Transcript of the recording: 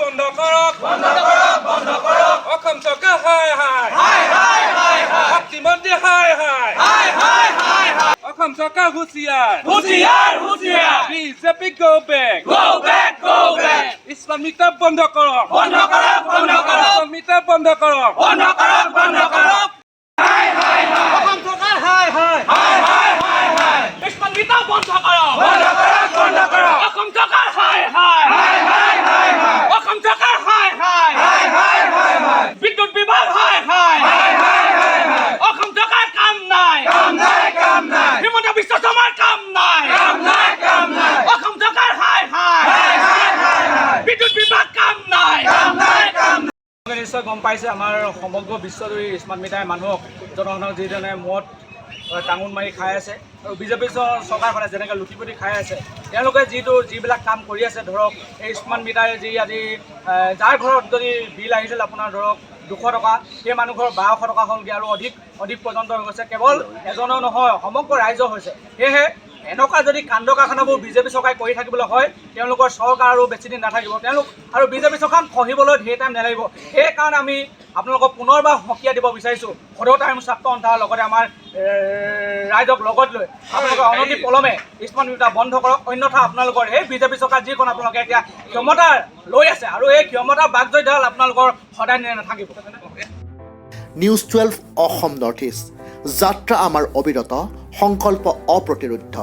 বন্ধ কৰক অসম চৰকাৰ হাই হাই শক্তি মন্ত্ৰী হাই হাই অসম চৰকাৰ হুঁচিয়াৰ বিজেপি go back ইছলাম মিটাৰ বন্ধ কৰক ইছলাম মিটাৰ বন্ধ কৰক অসম চৰকাৰ হাই ইছলাম মিটাৰ বন্ধ কৰক অসম চৰকাৰ হাই অসম চৰকাৰ হাই বিদ্যুৎ বিভাগ হাই অসম চৰকাৰ কাম নাই হিমন্ত বিশ্ব শৰ্মাৰ কাম নাই অসম চৰকাৰ হাই বিদ্যুৎ বিভাগ কাম নাই নিশ্চয় গম পাইছে আমাৰ সমগ্ৰ বিশ্বজুৰি স্মাৰ্ট মিটাৰে মানুহক জনসাধাৰণক যিধৰণে মদ টাঙোন মাৰি খাই আছে আৰু বিজেপি চৰকাৰখনে যেনেকৈ লুটিপুটি খাই আছে তেওঁলোকে যিবিলাক কাম কৰি আছে ধৰক এই স্মাৰ্ট মিটাৰে যি আজি যাৰ ঘৰত যদি বিল আহিছিল আপোনাৰ ধৰক 200 টকা সেই মানুহ ঘৰ 1200 টকা হ'লগৈ আৰু অধিক পৰ্যন্ত হৈ গৈছে কেৱল এজনৰ নহয় সমগ্ৰ ৰাইজৰ হৈছে সেয়েহে এনেকুৱা যদি কাণ্ড কাৰখানাবোৰ বিজেপি চৰকাৰে কৰি থাকিবলৈ হয় তেওঁলোকৰ চৰকাৰ আৰু বেছিদিন নাথাকিব তেওঁলোক আৰু বিজেপি চৰকাৰ খহিবলৈ ধেৰ টাইম নালাগিব সেইকাৰণে আমি আপোনালোকক পুনৰবাৰ সকীয়াই দিব বিচাৰিছোঁ সদৌ টাইম ছাত্ৰ সন্থাৰ লগতে আমাৰ ৰাইজক লগত লৈ আপোনালোকে অনতি পলমে স্মাৰ্ট মিটাৰ বন্ধ কৰক অন্যথা আপোনালোকৰ এই বিজেপি চৰকাৰ যিখন আপোনালোকে এতিয়া ক্ষমতা লৈ আছে আৰু এই ক্ষমতাৰ বাকজয়ডাল আপোনালোকৰ সদায় নাথাকিব নিউজ 12 অসম নৰ্থ ইষ্ট যাত্ৰা আমাৰ অবিৰত সংকল্প অপ্ৰতিৰোধ্য